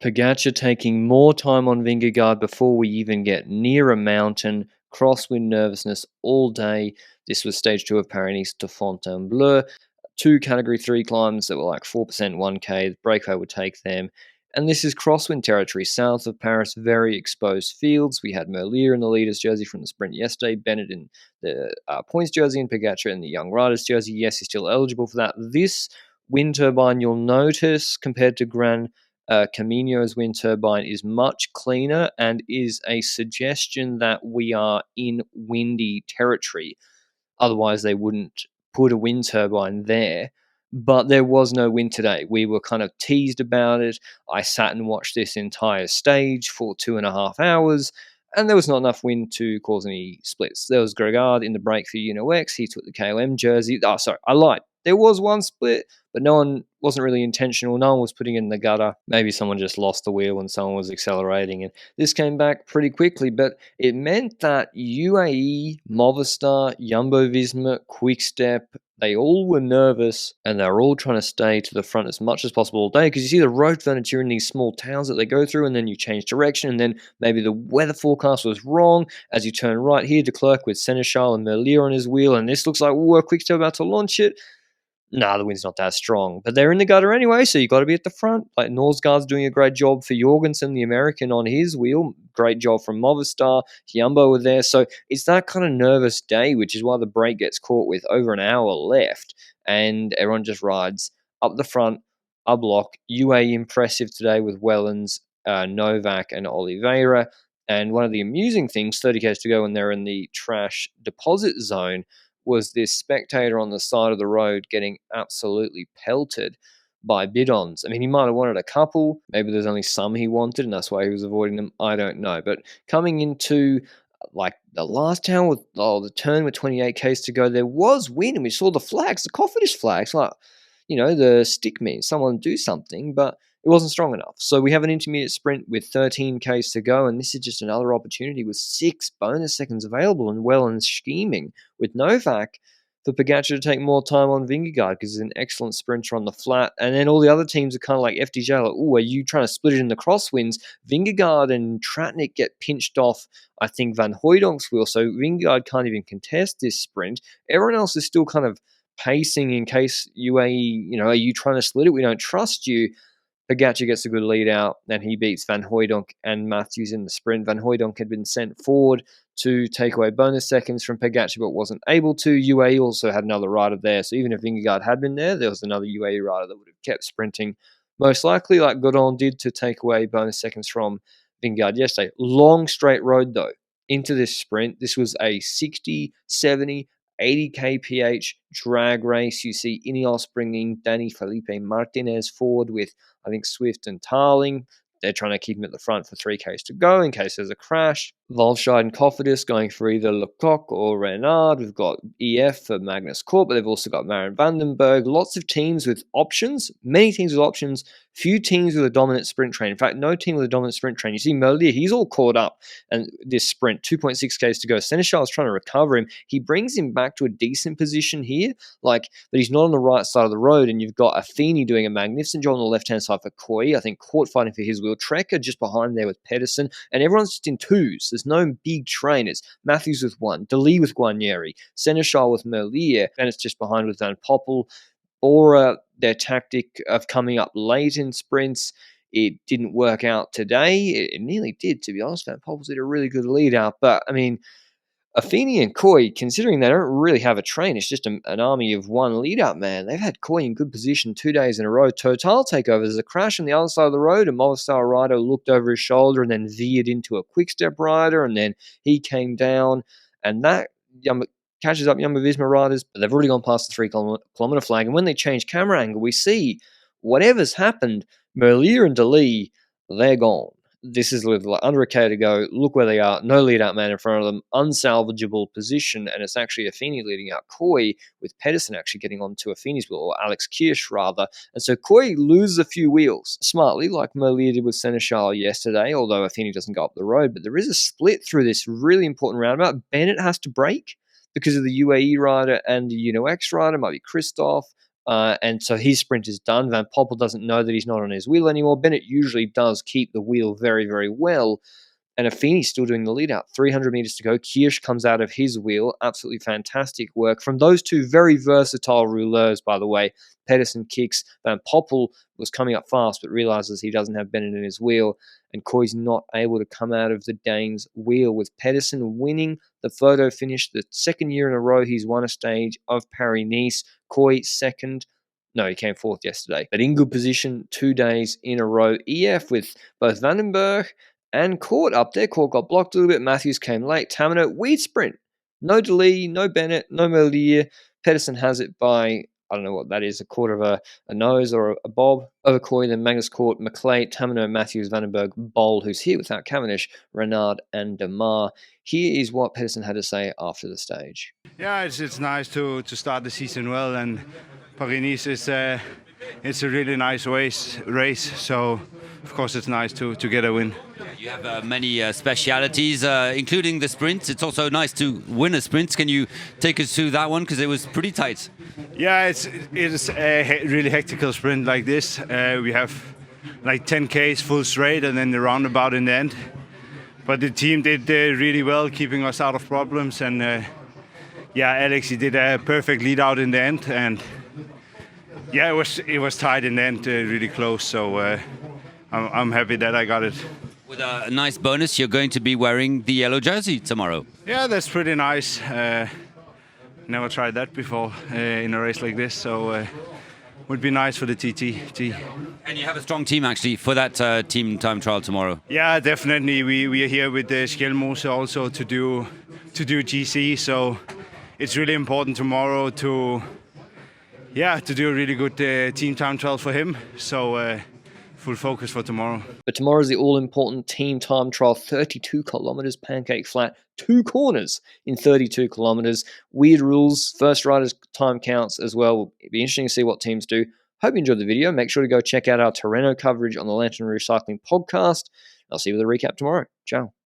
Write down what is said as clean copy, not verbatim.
Pogacar taking more time on Vingegaard before we even get near a mountain. Crosswind nervousness all day. This was stage 2 of Paris to Fontainebleau. 2 category 3 climbs that were like 4% 1K. The breakaway would take them. And this is crosswind territory, south of Paris, very exposed fields. We had Merlier in the leaders jersey from the sprint yesterday, Bennett in the points jersey, and Pogacar in the young riders jersey. Yes, he's still eligible for that. This wind turbine, you'll notice, compared to Gran Camino's wind turbine, is much cleaner and is a suggestion that we are in windy territory. Otherwise, they wouldn't put a wind turbine there. But there was no wind today. We were kind of teased about it. I sat and watched this entire stage for 2.5 hours, and there was not enough wind to cause any splits. There was Gregard in the break for UNOX. He took the KOM jersey. Oh, sorry, I lied. There was one split, but no one wasn't really intentional. No one was putting it in the gutter. Maybe someone just lost the wheel when someone was accelerating, and this came back pretty quickly. But it meant that UAE, Movistar, Jumbo-Visma, Quickstep, they all were nervous, and they were all trying to stay to the front as much as possible all day, because you see the road furniture in these small towns that they go through, and then you change direction, and then maybe the weather forecast was wrong as you turn right here. De Klerk with Seneschal and Merlier on his wheel, and this looks like, a Quickstep about to launch it. Nah, the wind's not that strong. But they're in the gutter anyway, so you got to be at the front. Like, Norsgaard's doing a great job for Jorgensen, the American, on his wheel. Great job from Movistar. Jumbo were there. So it's that kind of nervous day, which is why the break gets caught with over an hour left. And everyone just rides up the front, a block. UAE impressive today with Wellens, Novak, and Oliveira. And one of the amusing things, 30 k's to go, when they're in the trash deposit zone, was this spectator on the side of the road getting absolutely pelted by bidons. I mean, he might have wanted a couple. Maybe there's only some he wanted, and that's why he was avoiding them. I don't know. But coming into like the last town with the turn with 28 k's to go, there was wind, and we saw the flags, the Cofidis flags, like, the stick means someone do something, but it wasn't strong enough. So we have an intermediate sprint with 13 k's to go, and this is just another opportunity with 6 bonus seconds available and Wellens scheming with Novak for Pogacar to take more time on Vingegaard, because he's an excellent sprinter on the flat. And then all the other teams are kind of like FDJ, like, are you trying to split it in the crosswinds? Vingegaard and Tratnik get pinched off, I think, Van Hooydonk's wheel, so Vingegaard can't even contest this sprint. Everyone else is still kind of pacing in case UAE, are you trying to split it? We don't trust you. Pogacar gets a good lead out, and he beats Van Hooydonk and Matthews in the sprint. Van Hooydonk had been sent forward to take away bonus seconds from Pogacar, but wasn't able to. UAE also had another rider there, so even if Vingegaard had been there was another UAE rider that would have kept sprinting, most likely, like Godon did, to take away bonus seconds from Vingegaard yesterday. Long straight road, though, into this sprint. This was a 60, 70, 80 kph drag race. You see Ineos bringing Danny Felipe Martinez forward with, I think, Swift and Tarling. They're trying to keep him at the front for 3Ks to go in case there's a crash. Valscheid and Cofidis going for either Lecoq or Renard. We've got EF for Magnus Corp, but they've also got Maren Vandenberg. Lots of teams with options, many teams with options, few teams with a dominant sprint train. In fact, no team with a dominant sprint train. You see Merlier, he's all caught up, and this sprint, 2.6Ks to go. Seneschal is trying to recover him. He brings him back to a decent position here, but he's not on the right side of the road, and you've got Affini doing a magnificent job on the left-hand side for Koi. I think Court fighting for his wheel. Trekker just behind there with Pedersen, and everyone's just in twos. There's no big train. It's Matthews with one, DeLee with Guarnieri, Seneschal with Merlier, and it's just behind with Van Poppel. Bora, their tactic of coming up late in sprints, it didn't work out today. It nearly did, to be honest. Van Poppel did a really good lead out, but I mean, Affini and Koi, considering they don't really have a train, it's just an army of one lead-out man. They've had Koi in good position 2 days in a row. Total takeover. There's a crash on the other side of the road. A Movistar rider looked over his shoulder and then veered into a Quickstep rider, and then he came down, and that catches up Jumbo-Visma riders, but they've already gone past the 3-kilometer flag. And when they change camera angle, we see whatever's happened, Merlier and DeLee, they're gone. This is with under a K to go. Look where they are. No lead-out man in front of them. Unsalvageable position, and it's actually Affini leading out Koi, with Pedersen actually getting onto Affini's wheel, or Alex Kirsch rather. And so Koi loses a few wheels smartly, like Merlier did with Seneschal yesterday, although Affini doesn't go up the road. But there is a split through this really important roundabout. Bennett has to brake because of the UAE rider and the UNOX rider. Might be Christoph. and so his sprint is done. Van Poppel doesn't know that he's not on his wheel anymore. Bennett usually does keep the wheel very, very well. And Affini's still doing the lead out. 300 meters to go. Kirsch comes out of his wheel. Absolutely fantastic work from those two very versatile rouleurs, by the way. Pedersen kicks. Van Poppel was coming up fast, but realizes he doesn't have Bennett in his wheel. And Koi's not able to come out of the Danes' wheel, with Pedersen winning the photo finish. The second year in a row he's won a stage of Paris-Nice. Koi second. No, he came fourth yesterday. But in good position 2 days in a row. EF with both Vandenberg and Court up there. Court got blocked a little bit. Matthews came late. Tamino, weird sprint. No Delee, no Bennett, no Merlier. Pedersen has it by, I don't know what that is, a quarter of a nose or a bob. Over Coy, then Magnus Court, McClay, Tamino, Matthews, Vandenberg, Boll, who's here without Cavendish, Renard, and Demar. Here is what Pedersen had to say after the stage. Yeah, it's nice to start the season well, and Paris-Nice is it's a really nice race. So of course it's nice to get a win. You have many specialities, including the sprints. It's also nice to win a sprint. Can you take us through that one, because it was pretty tight? Yeah, it is a really hectical sprint like this. We have like 10 Ks full straight and then the roundabout in the end. But the team did really well, keeping us out of problems. And yeah, Alex, he did a perfect lead out in the end. And yeah, it was tight in the end, really close. So I'm happy that I got it. With a nice bonus, you're going to be wearing the yellow jersey tomorrow. Yeah, that's pretty nice. Never tried that before in a race like this, so would be nice for the TT. And you have a strong team actually for that team time trial tomorrow. Yeah, definitely. We are here with the Skjelmose also to do GC, so it's really important tomorrow to do a really good team time trial for him. So. Full focus for tomorrow. But tomorrow is the all-important team time trial, 32 kilometers, pancake flat, 2 corners in 32 kilometers. Weird rules, first rider's time counts as well. It'll be interesting to see what teams do. Hope you enjoyed the video. Make sure to go check out our Tirreno coverage on the Lanterne Rouge Cycling podcast. I'll see you with a recap tomorrow. Ciao.